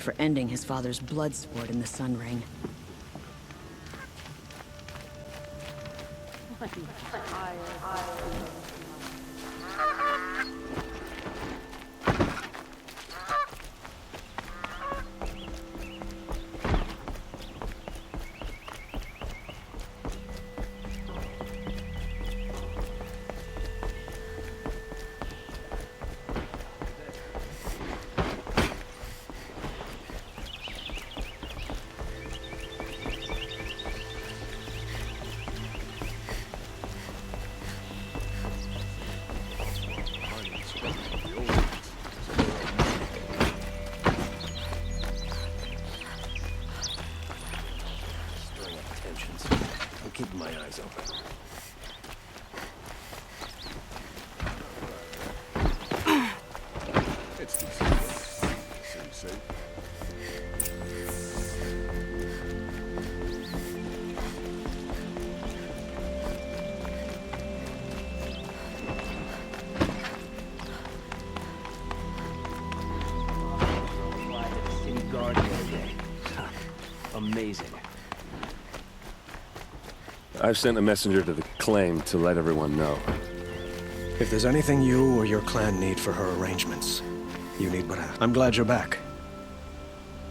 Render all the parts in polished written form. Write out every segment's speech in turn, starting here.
for ending his father's blood sport in the Sun Ring. I'm keeping my eyes open. It's decent. City safe. City guard the other day. Amazing. I've sent a messenger to the claim to let everyone know. If there's anything you or your clan need for her arrangements, you need but ask. I'm glad you're back.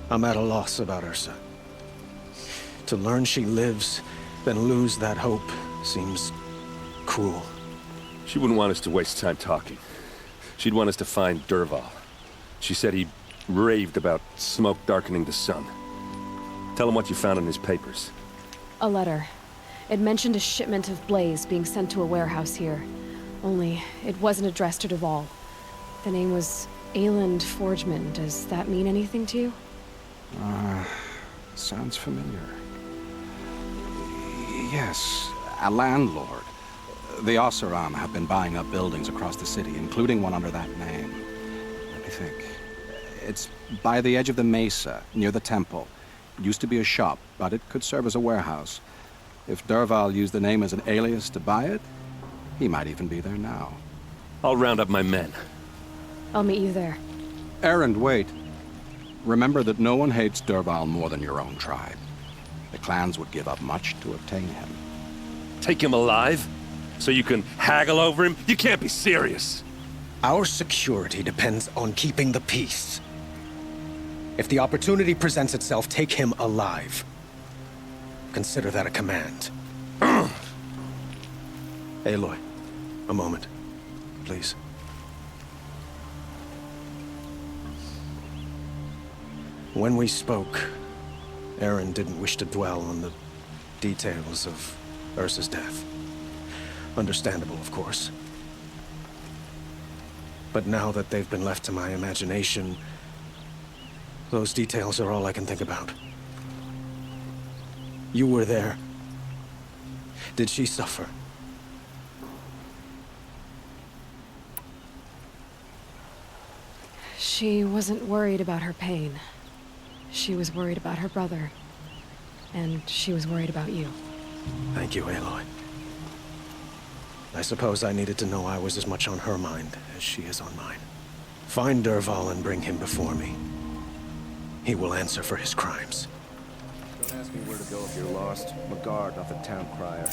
I'm at a loss about Ursa. To learn she lives, then lose that hope, seems cruel. She wouldn't want us to waste time talking. She'd want us to find Dervahl. She said he raved about smoke darkening the sun. Tell him what you found in his papers. A letter. It mentioned a shipment of blaze being sent to a warehouse here. Only, it wasn't addressed to Dervahl. The name was Ayland Forgeman. Does that mean anything to you? Sounds familiar. Yes, a landlord. The Oseram have been buying up buildings across the city, including one under that name. Let me think. It's by the edge of the mesa, near the temple. It used to be a shop, but it could serve as a warehouse. If Dervahl used the name as an alias to buy it, he might even be there now. I'll round up my men. I'll meet you there. Erend, wait. Remember that no one hates Dervahl more than your own tribe. The clans would give up much to obtain him. Take him alive? So you can haggle over him? You can't be serious. Our security depends on keeping the peace. If the opportunity presents itself, take him alive. Consider that a command. Aloy, a moment, please. When we spoke, Erend didn't wish to dwell on the details of Ursa's death. Understandable, of course. But now that they've been left to my imagination, those details are all I can think about. You were there. Did she suffer? She wasn't worried about her pain. She was worried about her brother. And she was worried about you. Thank you, Aloy. I suppose I needed to know I was as much on her mind as she is on mine. Find Dervahl and bring him before me. He will answer for his crimes. Don't ask me where to go if you're lost. I'm a guard, not the town crier.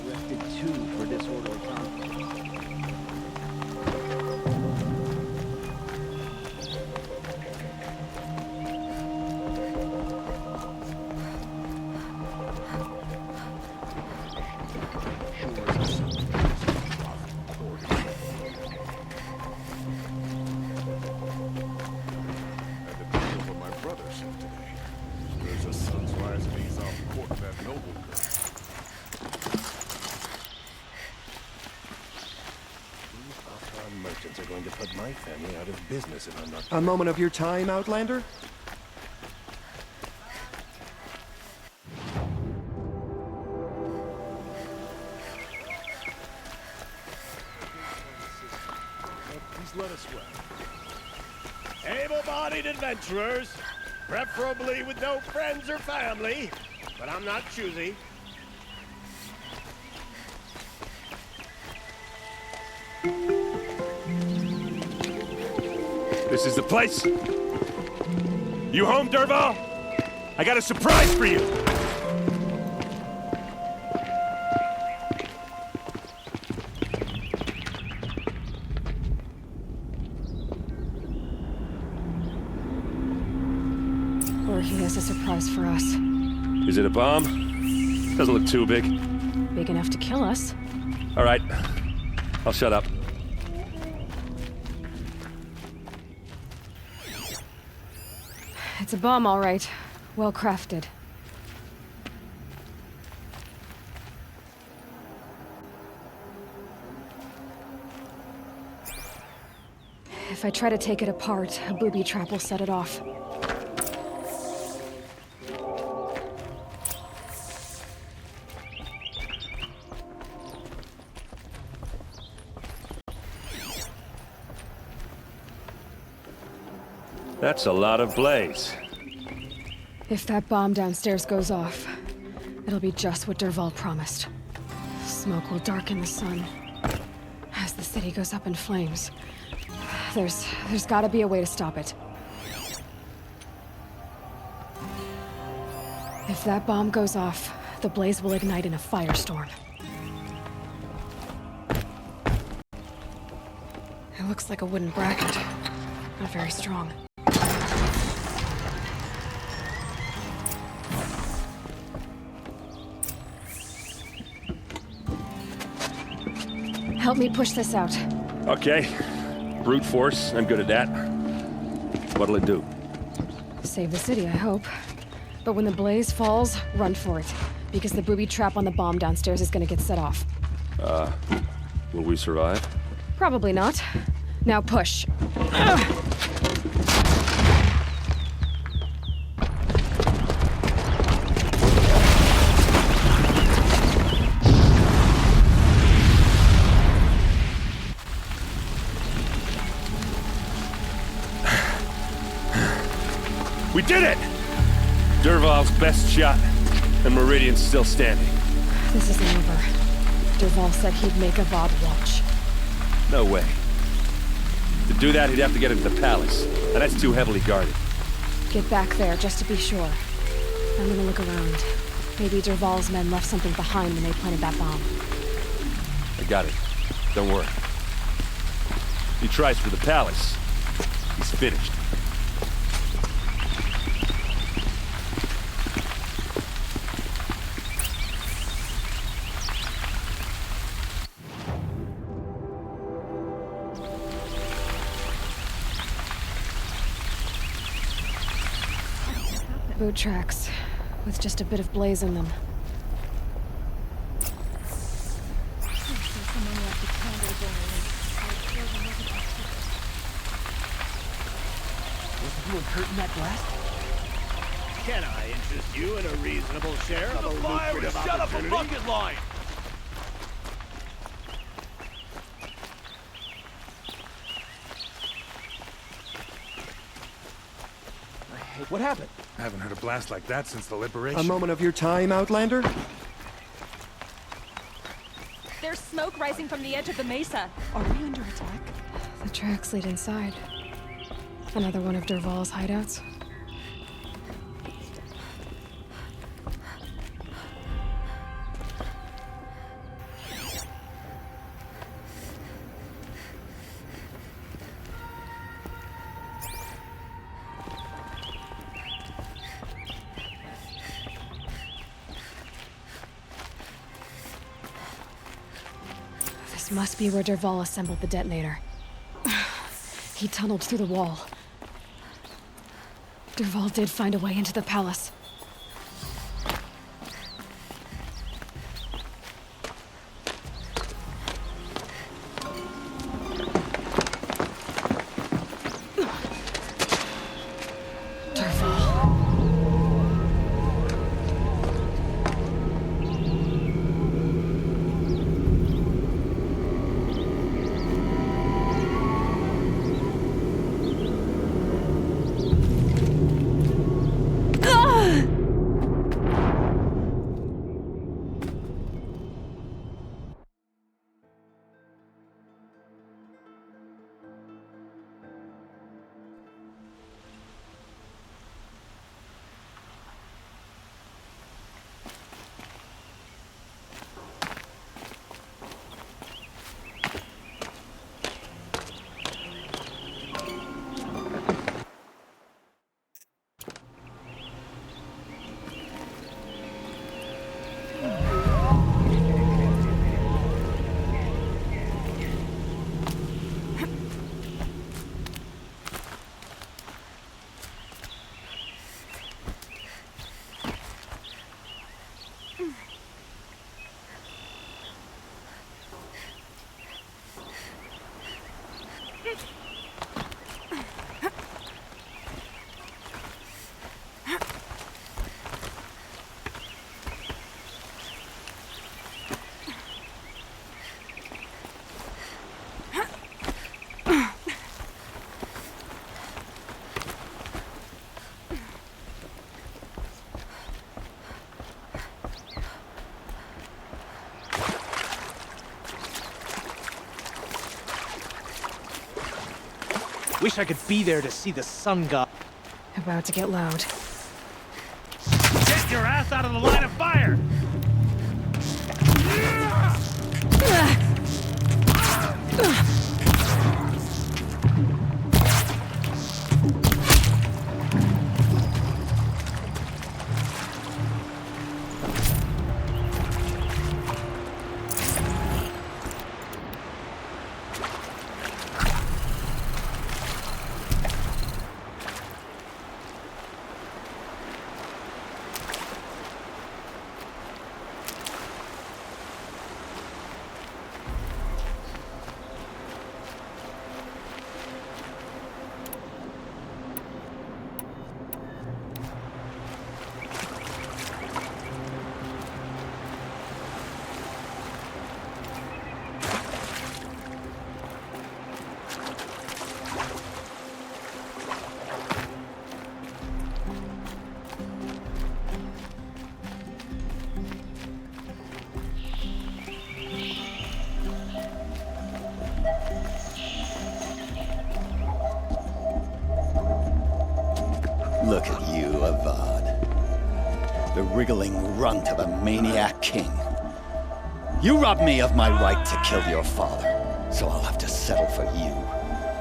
Arrested 2 for disorderly conduct. Merchants are going to put my family out of business if I'm not... A moment of your time, Outlander? Please let us well. Able-bodied able-bodied adventurers, preferably with no friends or family, but I'm not choosy. This is the place. You home, Dervahl? I got a surprise for you. Or he has a surprise for us. Is it a bomb? Doesn't look too big. Big enough to kill us. All right. I'll shut up. It's a bomb, all right. Well crafted. If I try to take it apart, a booby trap will set it off. That's a lot of blaze. If that bomb downstairs goes off, it'll be just what Dervahl promised. Smoke will darken the sun as the city goes up in flames. There's gotta be a way to stop it. If that bomb goes off, the blaze will ignite in a firestorm. It looks like a wooden bracket. Not very strong. Help me push this out. Okay. Brute force, I'm good at that. What'll it do? Save the city, I hope. But when the blaze falls, run for it. Because the booby trap on the bomb downstairs is gonna get set off. Will we survive? Probably not. Now push. We did it! Dervahl's best shot, and Meridian's still standing. This isn't over. Dervahl said he'd make a Vod watch. No way. To do that, he'd have to get into the palace, and that's too heavily guarded. Get back there, just to be sure. I'm gonna look around. Maybe Dervahl's men left something behind when they planted that bomb. I got it. Don't worry. He tries for the palace. He's finished. Boot tracks, with just a bit of blaze in them. You and Kurt in that blast? Can I interest you in a reasonable share of a lucrative opportunity? line! What happened? I haven't heard a blast like that since the liberation. A moment of your time, Outlander? There's smoke rising from the edge of the mesa. Are we under attack? The tracks lead inside. Another one of Dervahl's hideouts. This must be where Dervahl assembled the detonator. He tunneled through the wall. Dervahl did find a way into the palace. Wish I could be there to see the sun god. About to get loud. Get your ass out of the line of fire! Look at you, Avad. The wriggling runt of a maniac king. You robbed me of my right to kill your father, so I'll have to settle for you.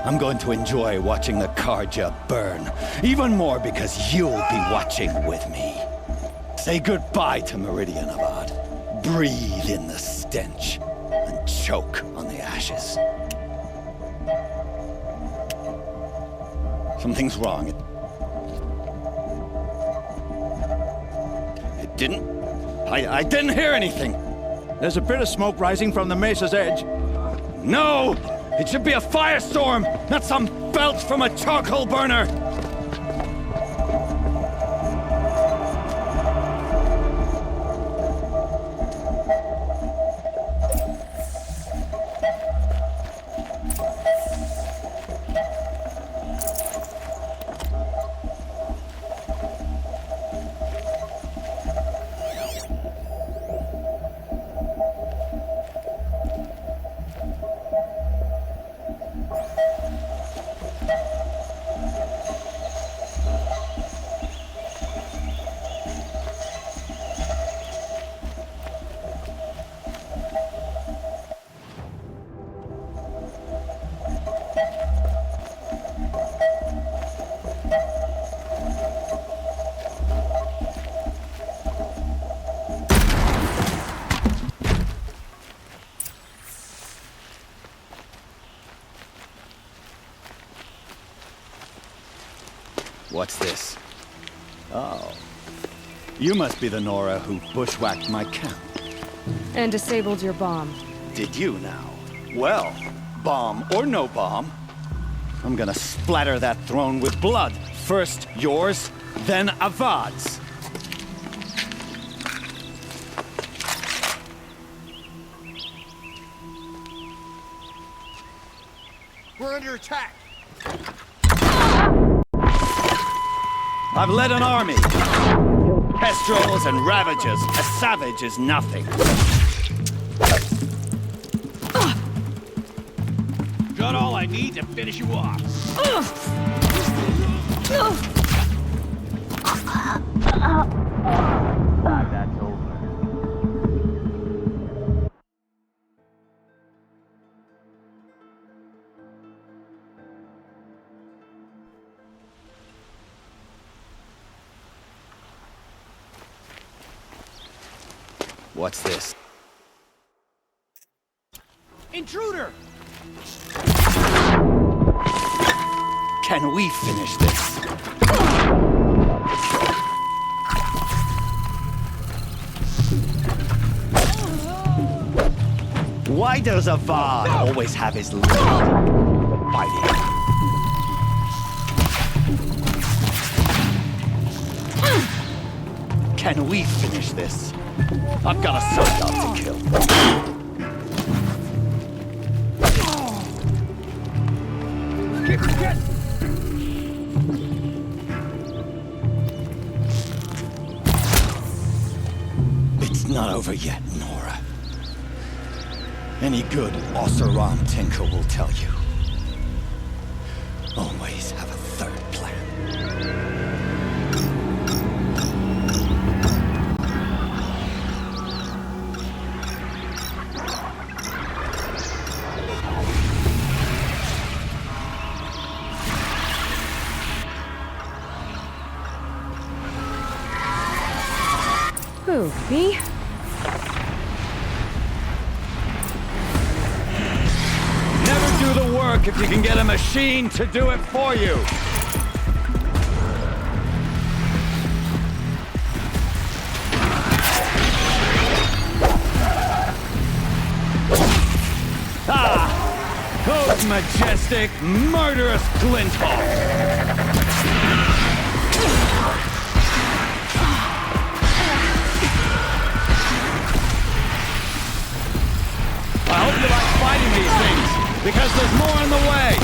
I'm going to enjoy watching the Karja burn, even more because you'll be watching with me. Say goodbye to Meridian, Avad. Breathe in the stench, and choke on the ashes. Something's wrong. I didn't hear anything. There's a bit of smoke rising from the mesa's edge. No! It should be a firestorm, not some belch from a charcoal burner! What's this? Oh. You must be the Nora who bushwhacked my camp. And disabled your bomb. Did you now? Well, bomb or no bomb, I'm gonna splatter that throne with blood. First yours, then Avad's. We're under attack. I've led an army. Killed kestrels and ravagers. A savage is nothing. Got all I need to finish you off. That's over. What's this? Intruder! Can we finish this? Why does Avad always have his lead fighting? Can we finish this? I've got a son job to kill. It's not over yet, Nora. Any good Oseram tinker will tell you. always have a third plan. Who, me? Never do the work if you can get a machine to do it for you. Ah! Those majestic, murderous Glinthawks! I hope you like fighting these things, because there's more in the way.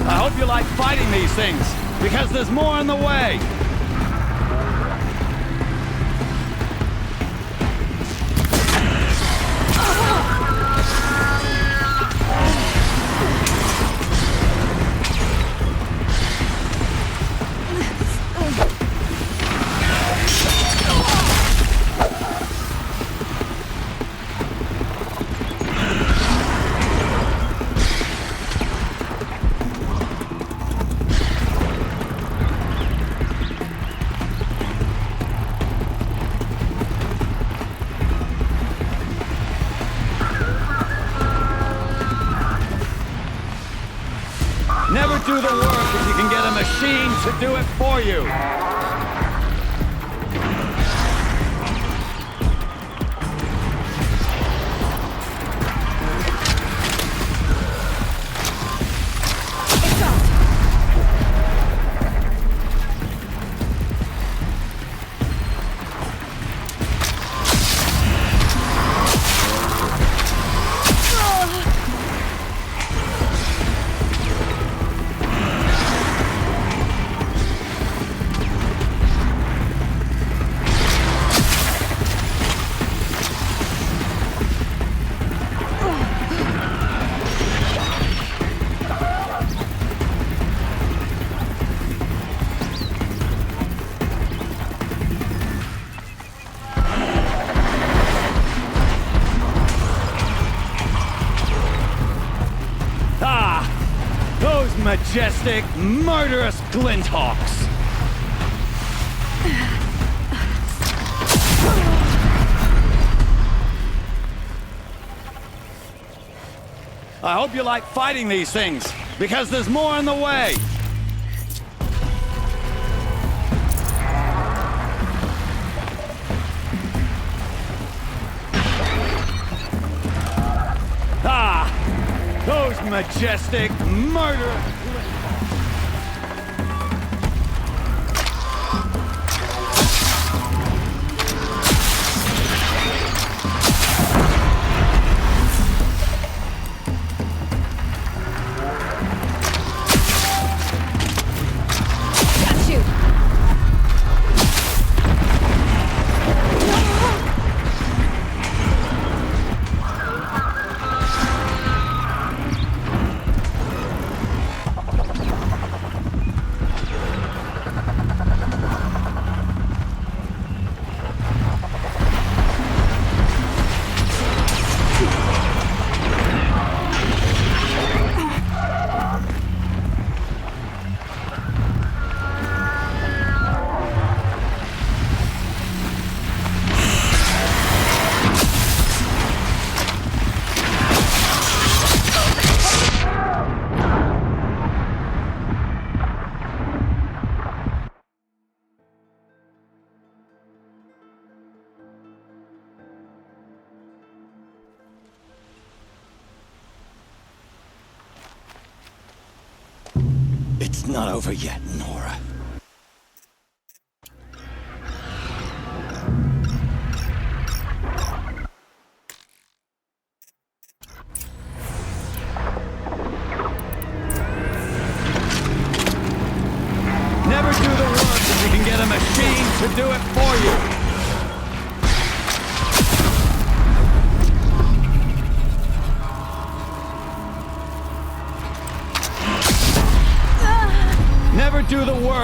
I hope you like fighting these things, because there's more in the way. Never do the work if you can get a machine to do it for you. Majestic, murderous Glinthawks! I hope you like fighting these things, because there's more in the way! Ah! Those majestic, murderous... It's not over yet, Nora. Never do the work if you can get a machine to do it for you.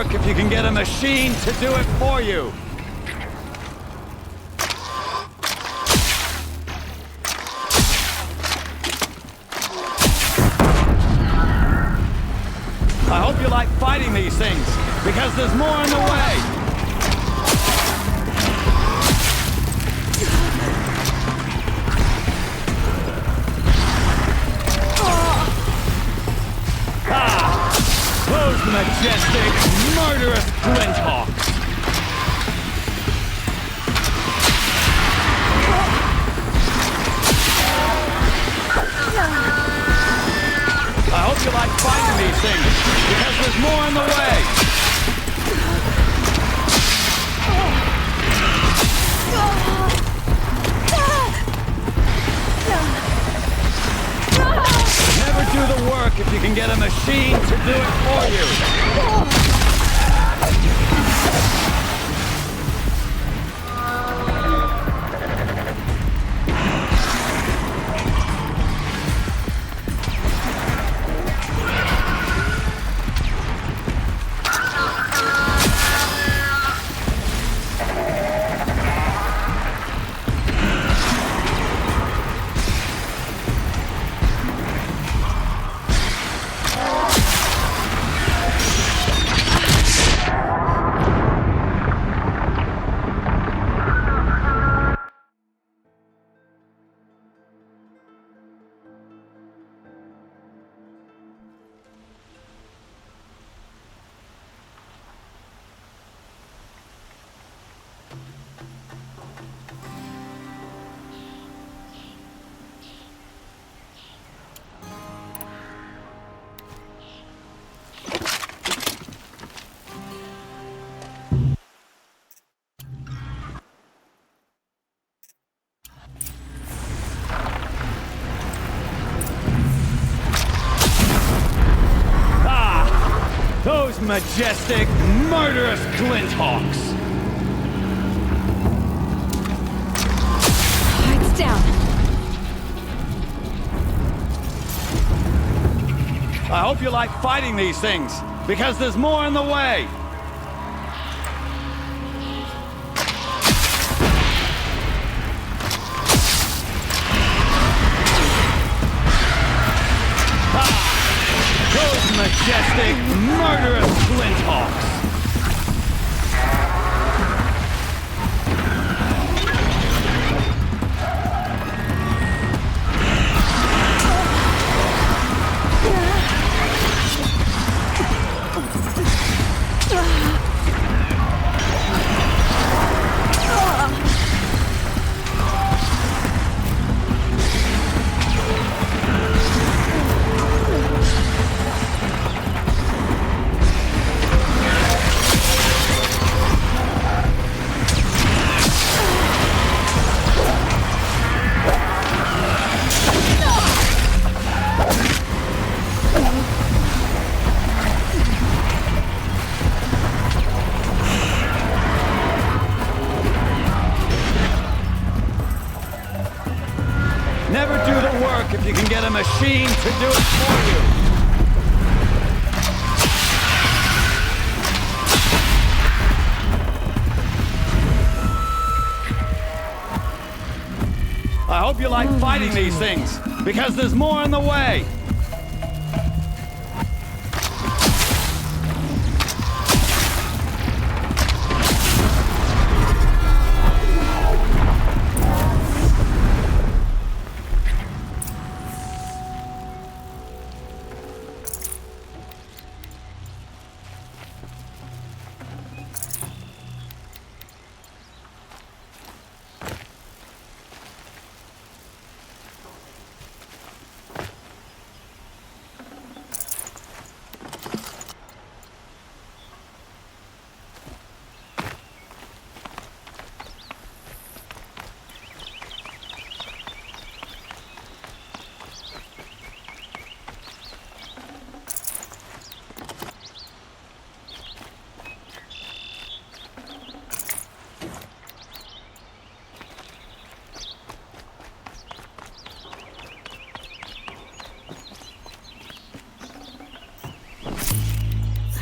work if you can get a machine to do it for you. I hope you like fighting these things, because there's more in the way. Those majestic, murderous flinthawks! I hope you like fighting these things, because there's more in the way! Never do the work if you can get a machine to do it for you. Those majestic, murderous flinthawks! It's down. I hope you like fighting these things, because there's more in the way! Those majestic, murderous flinthawks! Never do the work if you can get a machine to do it for you. I hope you like fighting these things, because there's more in the way.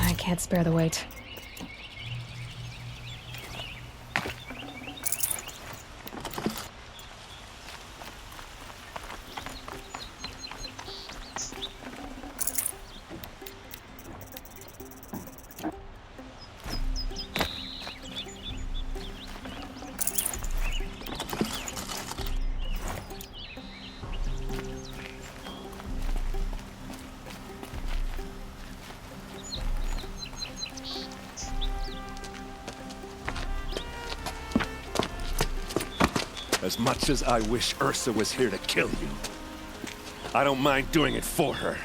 I can't spare the weight. As much as I wish Ursa was here to kill you, I don't mind doing it for her.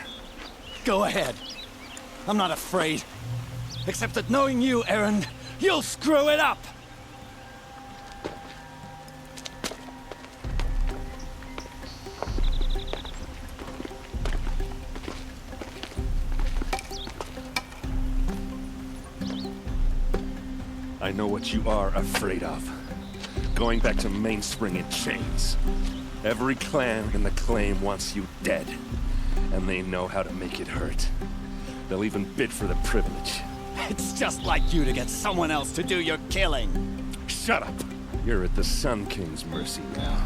Go ahead. I'm not afraid. Except that knowing you, Aaron, you'll screw it up! I know what you are afraid of. Going back to Mainspring in chains. Every clan in the claim wants you dead. And they know how to make it hurt. They'll even bid for the privilege. It's just like you to get someone else to do your killing. Shut up! You're at the Sun King's mercy now.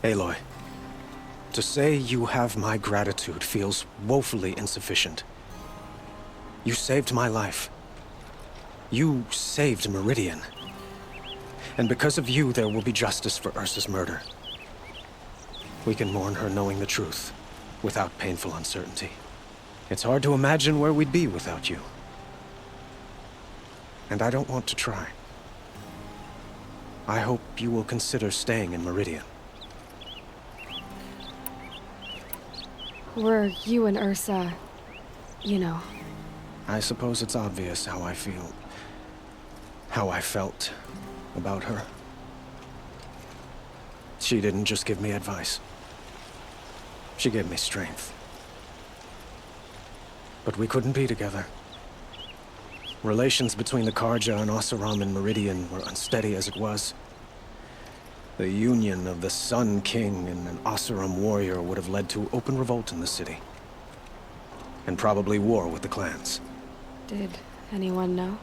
Aloy, to say you have my gratitude feels woefully insufficient. You saved my life. You saved Meridian. And because of you, there will be justice for Ursa's murder. We can mourn her knowing the truth, without painful uncertainty. It's hard to imagine where we'd be without you. And I don't want to try. I hope you will consider staying in Meridian. Were you and Ursa, you know? I suppose it's obvious how I feel. How I felt about her. She didn't just give me advice. She gave me strength. But we couldn't be together. Relations between the Karja and Oseram and Meridian were unsteady as it was. The union of the Sun King and an Oseram warrior would have led to open revolt in the city. And probably war with the clans. Did anyone know?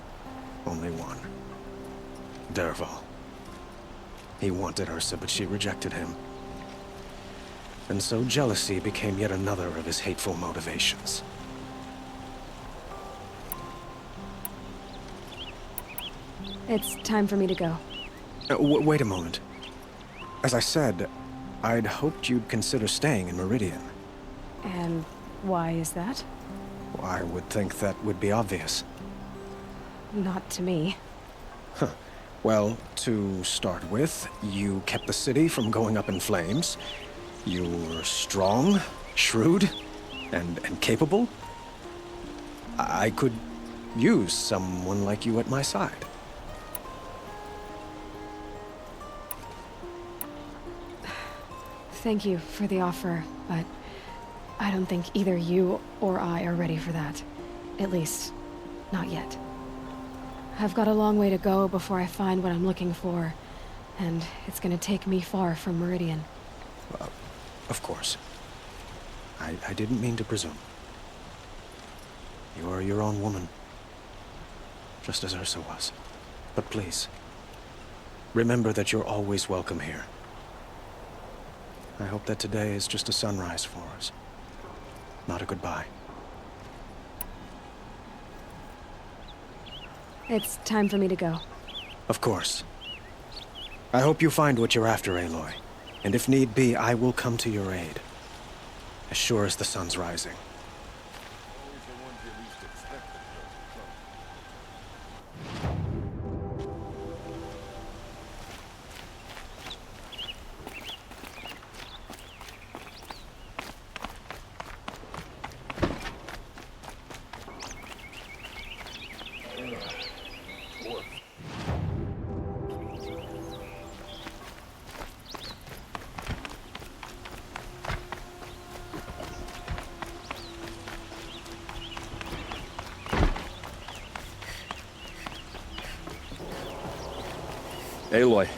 Only one. Dervahl. He wanted Ursa, but she rejected him. And so jealousy became yet another of his hateful motivations. It's time for me to go. Wait a moment. As I said, I'd hoped you'd consider staying in Meridian. And why is that? Well, I would think that would be obvious. Not to me. Huh. Well, to start with, you kept the city from going up in flames. You were strong, shrewd, and capable. I could use someone like you at my side. Thank you for the offer, but I don't think either you or I are ready for that. At least, not yet. I've got a long way to go before I find what I'm looking for, and it's gonna take me far from Meridian. Well, of course. I didn't mean to presume. You are your own woman, just as Ursa was. But please, remember that you're always welcome here. I hope that today is just a sunrise for us, not a goodbye. It's time for me to go. Of course. I hope you find what you're after, Aloy. And if need be, I will come to your aid. As sure as the sun's rising. Aloy.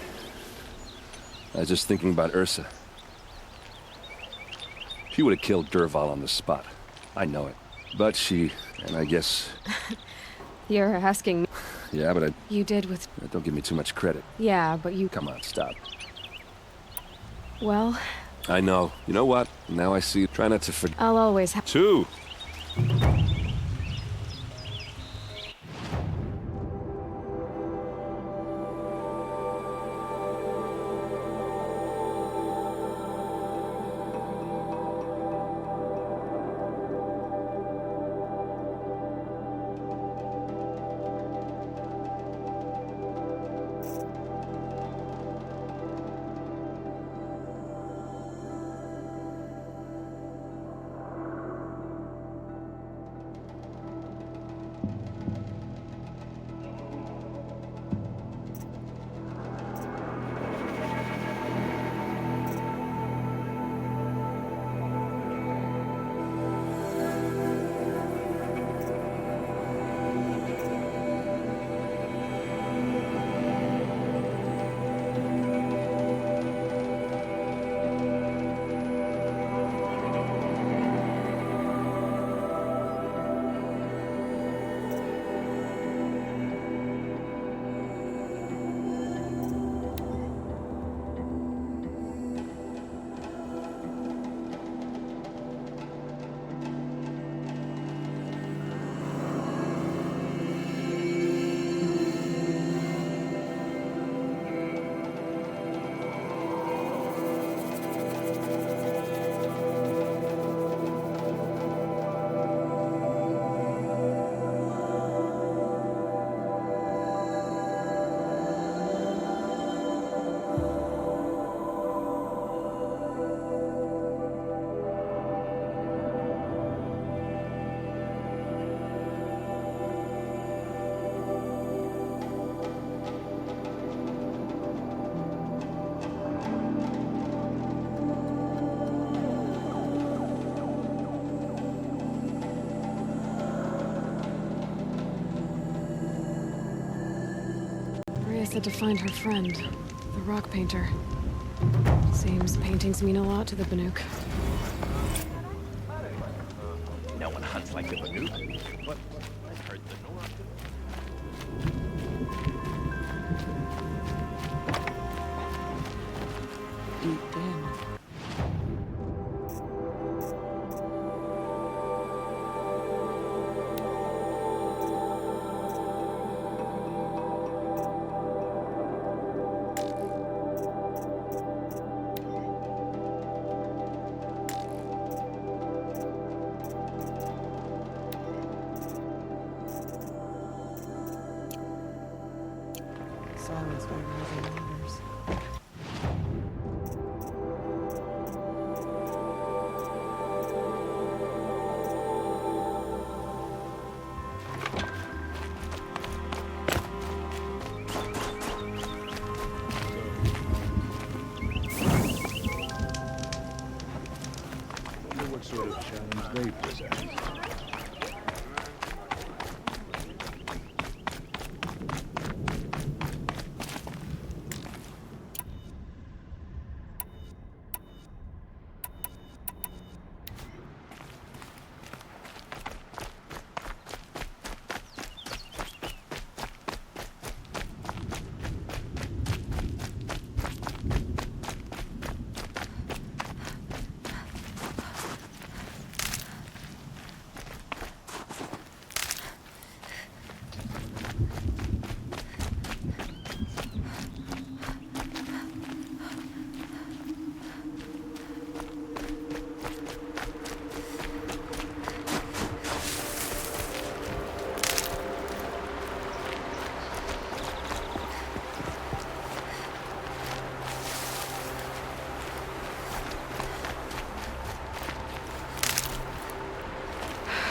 I was just thinking about Ursa. She would have killed Dervahl on the spot. I know it. But she, and I guess... You're asking me. Yeah, but You did with... don't give me too much credit. Yeah, but you... Come on, stop. Well... I know. You know what? Now I see. Try not to forget. I'll always have... Two! Said to find her friend, the rock painter. Seems paintings mean a lot to the Banuk. No one hunts like the Banuk. What? I've heard the Nora. Deep in. Silence by rising waters. Wonder what sort of challenge they present.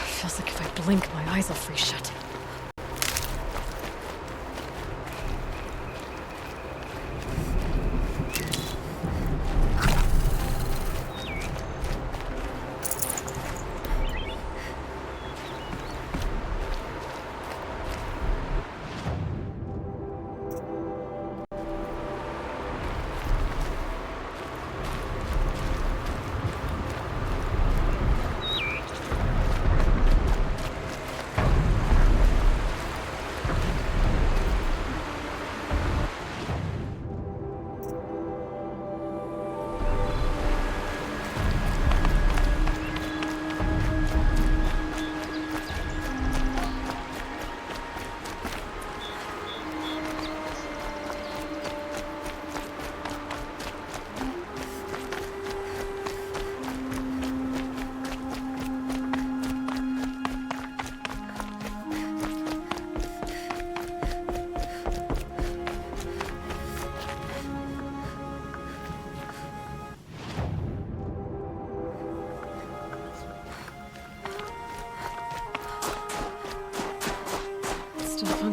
Feels like if I blink, my eyes will freeze shut.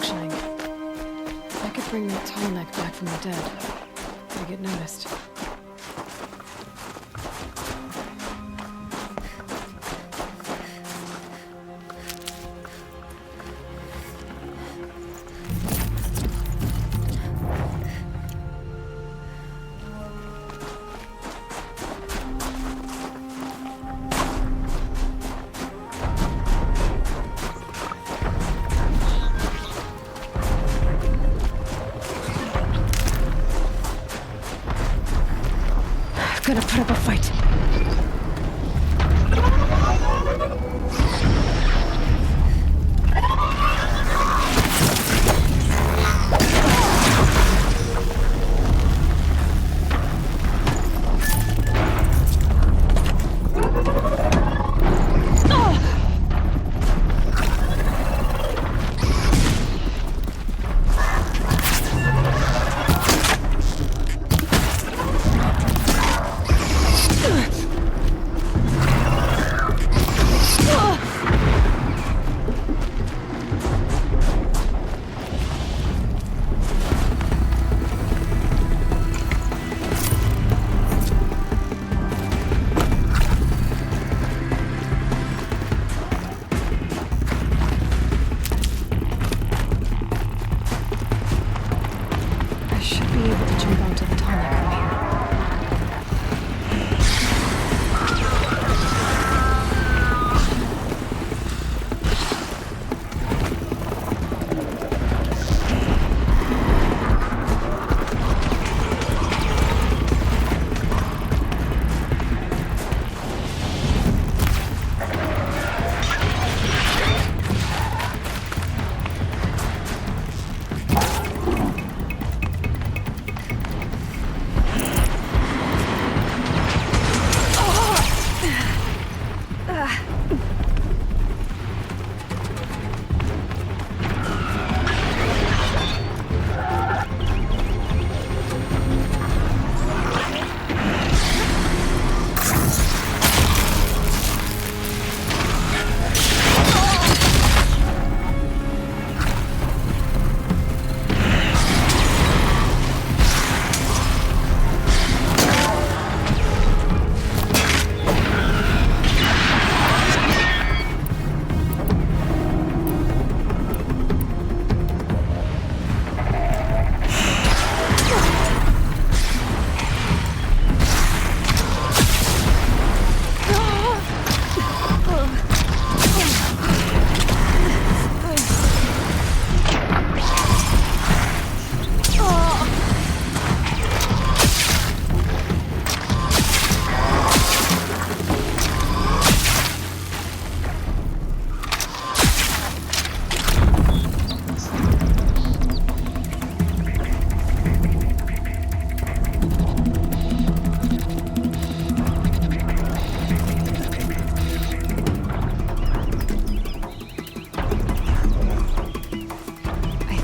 functioning. If I could bring that tall neck back from the dead, I'd get noticed. Gonna put up a fight.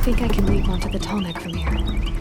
I think I can leap onto the tall neck from here.